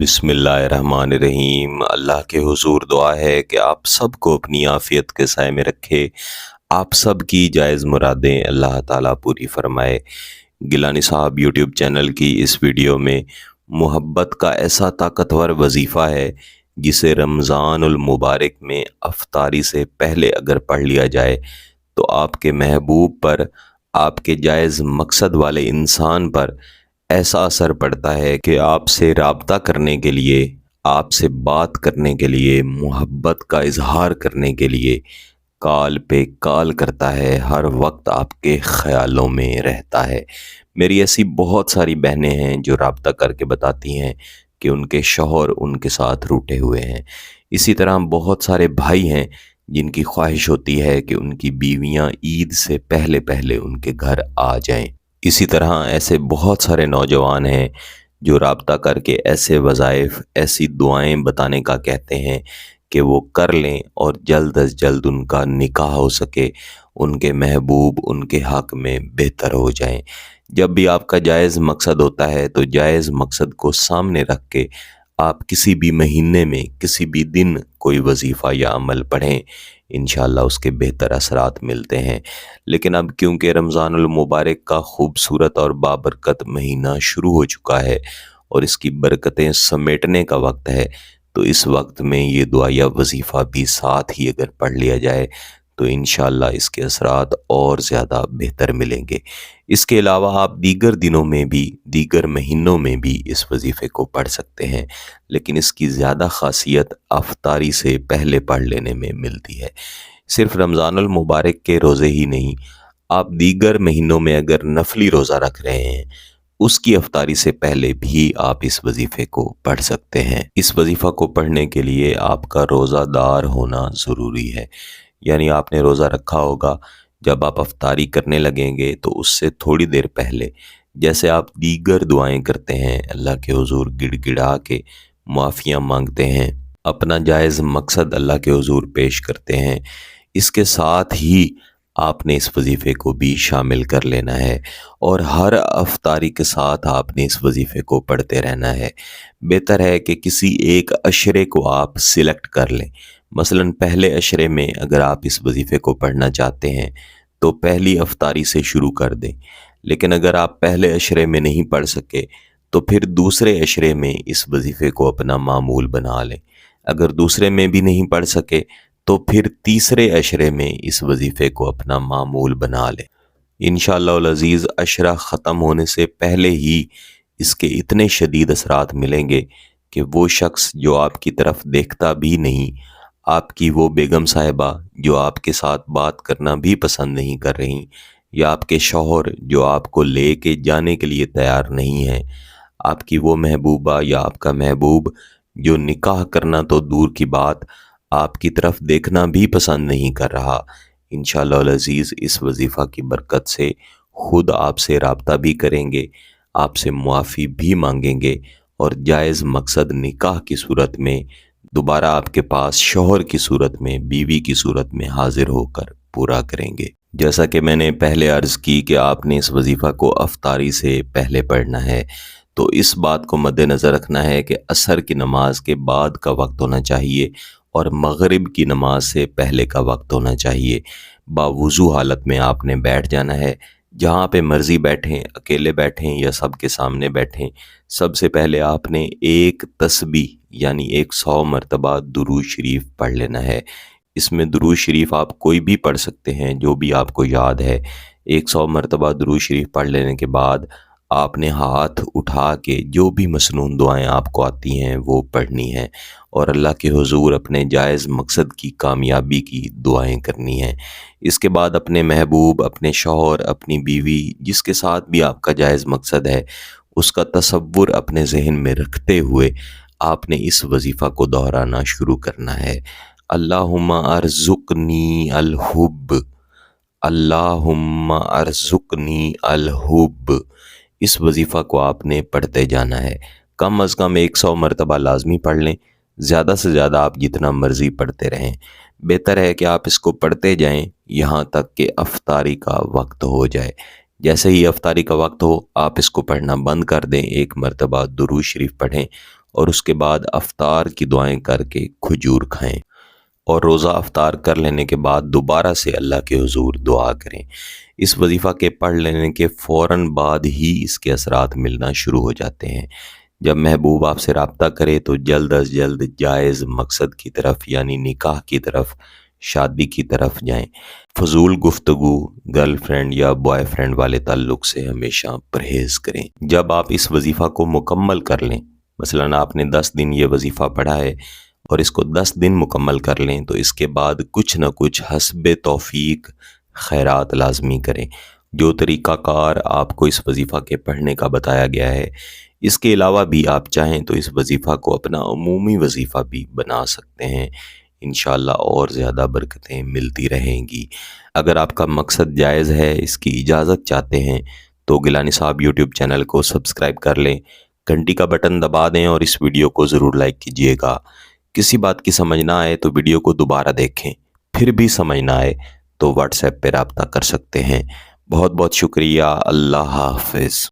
بسم اللہ الرحمن الرحیم۔ اللہ کے حضور دعا ہے کہ آپ سب کو اپنی عافیت کے سائے میں رکھے، آپ سب کی جائز مرادیں اللہ تعالیٰ پوری فرمائے۔ گیلانی صاحب یوٹیوب چینل کی اس ویڈیو میں محبت کا ایسا طاقتور وظیفہ ہے جسے رمضان المبارک میں افطاری سے پہلے اگر پڑھ لیا جائے تو آپ کے محبوب پر، آپ کے جائز مقصد والے انسان پر ایسا اثر پڑتا ہے کہ آپ سے رابطہ کرنے کے لیے، آپ سے بات کرنے کے لیے، محبت کا اظہار کرنے کے لیے کال پہ کال کرتا ہے، ہر وقت آپ کے خیالوں میں رہتا ہے۔ میری ایسی بہت ساری بہنیں ہیں جو رابطہ کر کے بتاتی ہیں کہ ان کے شوہر ان کے ساتھ روٹھے ہوئے ہیں۔ اسی طرح بہت سارے بھائی ہیں جن کی خواہش ہوتی ہے کہ ان کی بیویاں عید سے پہلے پہلے ان کے گھر آ جائیں۔ اسی طرح ایسے بہت سارے نوجوان ہیں جو رابطہ کر کے ایسے وظائف، ایسی دعائیں بتانے کا کہتے ہیں کہ وہ کر لیں اور جلد از جلد ان کا نکاح ہو سکے، ان کے محبوب ان کے حق میں بہتر ہو جائیں۔ جب بھی آپ کا جائز مقصد ہوتا ہے تو جائز مقصد کو سامنے رکھ کے آپ کسی بھی مہینے میں کسی بھی دن کوئی وظیفہ یا عمل پڑھیں، انشاءاللہ اس کے بہتر اثرات ملتے ہیں۔ لیکن اب کیونکہ رمضان المبارک کا خوبصورت اور بابرکت مہینہ شروع ہو چکا ہے اور اس کی برکتیں سمیٹنے کا وقت ہے، تو اس وقت میں یہ دعا یا وظیفہ بھی ساتھ ہی اگر پڑھ لیا جائے تو انشاءاللہ اس کے اثرات اور زیادہ بہتر ملیں گے۔ اس کے علاوہ آپ دیگر دنوں میں بھی، دیگر مہینوں میں بھی اس وظیفے کو پڑھ سکتے ہیں، لیکن اس کی زیادہ خاصیت افطاری سے پہلے پڑھ لینے میں ملتی ہے۔ صرف رمضان المبارک کے روزے ہی نہیں، آپ دیگر مہینوں میں اگر نفلی روزہ رکھ رہے ہیں، اس کی افطاری سے پہلے بھی آپ اس وظیفے کو پڑھ سکتے ہیں۔ اس وظیفہ کو پڑھنے کے لیے آپ کا روزہ دار ہونا ضروری ہے، یعنی آپ نے روزہ رکھا ہوگا، جب آپ افطاری کرنے لگیں گے تو اس سے تھوڑی دیر پہلے جیسے آپ دیگر دعائیں کرتے ہیں، اللہ کے حضور گڑ گڑا کے معافیاں مانگتے ہیں، اپنا جائز مقصد اللہ کے حضور پیش کرتے ہیں، اس کے ساتھ ہی آپ نے اس وظیفے کو بھی شامل کر لینا ہے اور ہر افطاری کے ساتھ آپ نے اس وظیفے کو پڑھتے رہنا ہے۔ بہتر ہے کہ کسی ایک عشرے کو آپ سلیکٹ کر لیں، مثلا پہلے عشرے میں اگر آپ اس وظیفے کو پڑھنا چاہتے ہیں تو پہلی افطاری سے شروع کر دیں، لیکن اگر آپ پہلے عشرے میں نہیں پڑھ سکے تو پھر دوسرے عشرے میں اس وظیفے کو اپنا معمول بنا لیں، اگر دوسرے میں بھی نہیں پڑھ سکے تو پھر تیسرے عشرے میں اس وظیفے کو اپنا معمول بنا لیں۔ انشاءاللہ العزیز عشرہ ختم ہونے سے پہلے ہی اس کے اتنے شدید اثرات ملیں گے کہ وہ شخص جو آپ کی طرف دیکھتا بھی نہیں، آپ کی وہ بیگم صاحبہ جو آپ کے ساتھ بات کرنا بھی پسند نہیں کر رہی، یا آپ کے شوہر جو آپ کو لے کے جانے کے لیے تیار نہیں ہے، آپ کی وہ محبوبہ یا آپ کا محبوب جو نکاح کرنا تو دور کی بات، آپ کی طرف دیکھنا بھی پسند نہیں کر رہا، انشاءاللہ العزیز اس وظیفہ کی برکت سے خود آپ سے رابطہ بھی کریں گے، آپ سے معافی بھی مانگیں گے اور جائز مقصد نکاح کی صورت میں دوبارہ آپ کے پاس شوہر کی صورت میں، بیوی کی صورت میں حاضر ہو کر پورا کریں گے۔ جیسا کہ میں نے پہلے عرض کی کہ آپ نے اس وظیفہ کو افطاری سے پہلے پڑھنا ہے، تو اس بات کو مد نظر رکھنا ہے کہ عصر کی نماز کے بعد کا وقت ہونا چاہیے اور مغرب کی نماز سے پہلے کا وقت ہونا چاہیے۔ باوضو حالت میں آپ نے بیٹھ جانا ہے، جہاں پہ مرضی بیٹھیں، اکیلے بیٹھیں یا سب کے سامنے بیٹھیں، سب سے پہلے آپ نے ایک تسبیح یعنی 100 مرتبہ درود شریف پڑھ لینا ہے۔ اس میں درود شریف آپ کوئی بھی پڑھ سکتے ہیں جو بھی آپ کو یاد ہے۔ 100 مرتبہ درود شریف پڑھ لینے کے بعد آپ نے ہاتھ اٹھا کے جو بھی مسنون دعائیں آپ کو آتی ہیں وہ پڑھنی ہیں اور اللہ کے حضور اپنے جائز مقصد کی کامیابی کی دعائیں کرنی ہیں۔ اس کے بعد اپنے محبوب، اپنے شوہر، اپنی بیوی، جس کے ساتھ بھی آپ کا جائز مقصد ہے، اس کا تصور اپنے ذہن میں رکھتے ہوئے آپ نے اس وظیفہ کو دہرانا شروع کرنا ہے۔ اللہم ارزقنی الحب، اللہم ارزقنی الحب، اس وظیفہ کو آپ نے پڑھتے جانا ہے۔ کم از کم 100 مرتبہ لازمی پڑھ لیں، زیادہ سے زیادہ آپ جتنا مرضی پڑھتے رہیں، بہتر ہے کہ آپ اس کو پڑھتے جائیں یہاں تک کہ افطاری کا وقت ہو جائے۔ جیسے ہی افطاری کا وقت ہو آپ اس کو پڑھنا بند کر دیں، ایک مرتبہ درود شریف پڑھیں اور اس کے بعد افطار کی دعائیں کر کے کھجور کھائیں، اور روزہ افطار کر لینے کے بعد دوبارہ سے اللہ کے حضور دعا کریں۔ اس وظیفہ کے پڑھ لینے کے فوراً بعد ہی اس کے اثرات ملنا شروع ہو جاتے ہیں۔ جب محبوب آپ سے رابطہ کرے تو جلد از جلد جائز مقصد کی طرف یعنی نکاح کی طرف، شادی کی طرف جائیں۔ فضول گفتگو، گرل فرینڈ یا بوائے فرینڈ والے تعلق سے ہمیشہ پرہیز کریں۔ جب آپ اس وظیفہ کو مکمل کر لیں، مثلاً آپ نے 10 دن یہ وظیفہ پڑھا ہے اور اس کو 10 دن مکمل کر لیں، تو اس کے بعد کچھ نہ کچھ حسب توفیق خیرات لازمی کریں۔ جو طریقہ کار آپ کو اس وظیفہ کے پڑھنے کا بتایا گیا ہے، اس کے علاوہ بھی آپ چاہیں تو اس وظیفہ کو اپنا عمومی وظیفہ بھی بنا سکتے ہیں، انشاءاللہ اور زیادہ برکتیں ملتی رہیں گی۔ اگر آپ کا مقصد جائز ہے، اس کی اجازت چاہتے ہیں، تو گیلانی صاحب یوٹیوب چینل کو سبسکرائب کر لیں، گھنٹی کا بٹن دبا دیں اور اس ویڈیو کو ضرور لائک کیجئے گا۔ کسی بات کی سمجھ نہ آئے تو ویڈیو کو دوبارہ دیکھیں، پھر بھی سمجھ نہ آئے تو واٹس ایپ پہ رابطہ کر سکتے ہیں۔ بہت بہت شکریہ۔ اللہ حافظ۔